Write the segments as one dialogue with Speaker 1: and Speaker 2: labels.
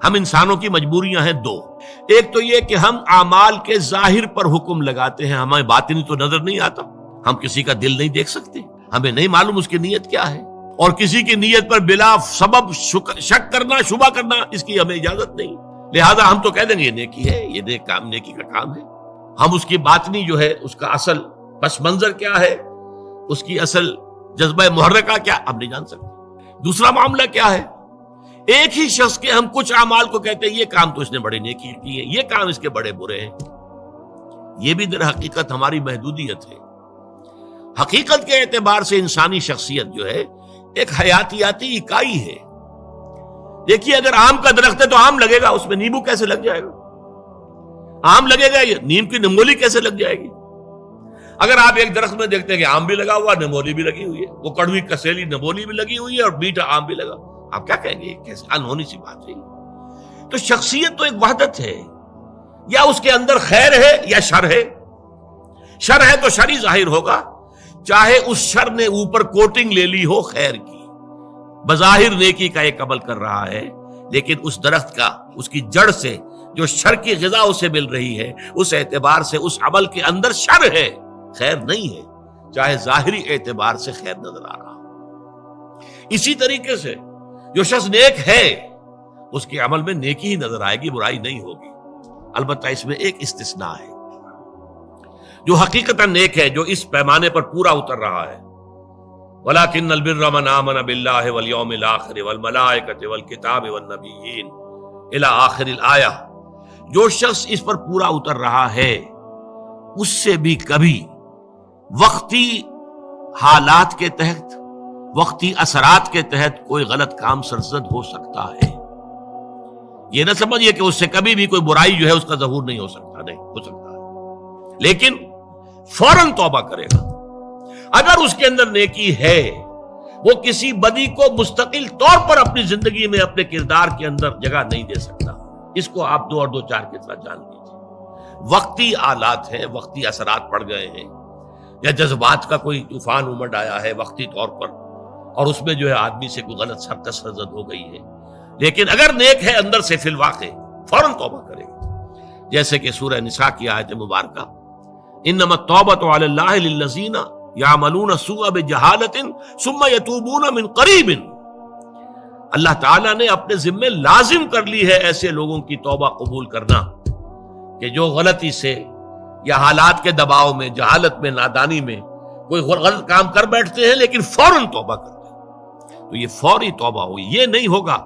Speaker 1: ہم انسانوں کی مجبوریاں ہیں دو. ایک تو یہ کہ ہم اعمال کے ظاہر پر حکم لگاتے ہیں، ہمیں باطنی تو نظر نہیں آتا، ہم کسی کا دل نہیں دیکھ سکتے، ہمیں نہیں معلوم اس کی نیت کیا ہے، اور کسی کی نیت پر بلا سبب شک کرنا، شبہ کرنا، اس کی ہمیں اجازت نہیں. لہذا ہم تو کہہ دیں گے یہ نیکی ہے، یہ نیکی کا کام ہے. ہم اس کی باطنی جو ہے، اس کا اصل پس منظر کیا ہے، اس کی اصل جذبہ محرکہ کیا، ہم نہیں جان سکتے. دوسرا معاملہ کیا ہے، ایک ہی شخص کے ہم کچھ اعمال کو کہتے ہیں یہ کام تو اس نے بڑی نیکی کی ہے، یہ کام اس کے بڑے برے ہیں. یہ بھی در حقیقت ہماری محدودیت ہے. حقیقت کے اعتبار سے انسانی شخصیت جو ہے ایک حیاتیاتی اکائی ہے. دیکھیے اگر آم کا درخت ہے تو آم لگے گا، اس میں نیمبو کیسے لگ جائے گا؟ آم لگے گا، نیم کی نمولی کیسے لگ جائے گی؟ اگر آپ ایک درخت میں دیکھتے ہیں کہ آم بھی لگا ہوا، نمولی بھی لگی ہوئی ہے، وہ کڑوی کسیلی نمولی بھی لگی ہوئی ہے اور میٹھا آم بھی لگا، آپ کیا کہیں گے؟ کیسے انہونی سی بات ہے. تو شخصیت تو ایک وحدت ہے، یا اس کے اندر خیر ہے یا شر ہے. شر ہے تو شر ہی ظاہر ہوگا، چاہے اس شر نے اوپر کوٹنگ لے لی ہو خیر کی، بظاہر نیکی کا ایک عمل کر رہا ہے، لیکن اس درخت کا، اس کی جڑ سے جو شر کی غذا اسے مل رہی ہے، اس اعتبار سے اس عمل کے اندر شر ہے، خیر نہیں ہے، چاہے ظاہری اعتبار سے خیر نظر آ رہا. اسی طریقے سے جو شخص نیک ہے اس کے عمل میں نیکی ہی نظر آئے گی، برائی نہیں ہوگی. البتہ اس میں ایک استثناء ہے، جو حقیقتاً نیک ہے، جو اس پیمانے پر پورا اتر رہا ہے. وَلَكِنَّ الْبِرَّ مَنْ آمَنَ بِاللَّهِ وَالْيَوْمِ الْآخِرِ وَالْمَلَائِكَةِ وَالْكِتَابِ وَالنَّبِيِّينَ إِلَى آخِرِ الْآيَةِ. جو شخص اس پر پورا اتر رہا ہے اس سے بھی کبھی وقتی حالات کے تحت، وقتی اثرات کے تحت کوئی غلط کام سرزد ہو سکتا ہے. یہ نہ سمجھیے کہ اس سے کبھی بھی کوئی برائی جو ہے اس کا ظہور نہیں ہو سکتا، نہیں ہو سکتا ہے، لیکن فوراً توبہ کرے گا. اگر اس کے اندر نیکی ہے، وہ کسی بدی کو مستقل طور پر اپنی زندگی میں، اپنے کردار کے اندر جگہ نہیں دے سکتا. اس کو آپ 2 اور 2 4 کی طرح جان لیجیے. وقتی آلات ہیں، وقتی اثرات پڑ گئے ہیں، یا جذبات کا کوئی طوفان امڈ آیا ہے وقتی طور پر، اور اس میں جو ہے آدمی سے کوئی غلط حرکت سرزد ہو گئی ہے، لیکن اگر نیک ہے اندر سے فی الواقع، فوراً توبہ کرے گا. جیسے کہ سورہ نساء کی آیت مبارکہ، انما التوبۃ علی اللہ للذین یعملون السوء بجہالۃ ثم یتوبون من قریب. اللہ تعالیٰ نے اپنے ذمے لازم کر لی ہے ایسے لوگوں کی توبہ قبول کرنا کہ جو غلطی سے یا حالات کے دباؤ میں، جہالت میں، نادانی میں کوئی غلط کام کر بیٹھتے ہیں لیکن فوراً توبہ کرتے ہیں. تو یہ فوری توبہ ہوئی. یہ نہیں ہوگا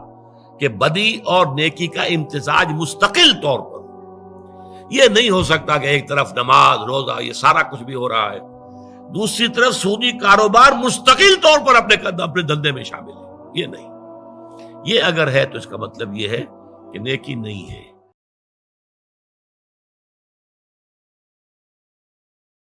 Speaker 1: کہ بدی اور نیکی کا امتزاج مستقل طور پر. یہ نہیں ہو سکتا کہ ایک طرف نماز، روزہ، یہ سارا کچھ بھی ہو رہا ہے، دوسری طرف سودی کاروبار مستقل طور پر اپنے دھندے میں شامل ہے. یہ نہیں. یہ اگر ہے تو اس کا مطلب یہ ہے کہ نیکی نہیں ہے.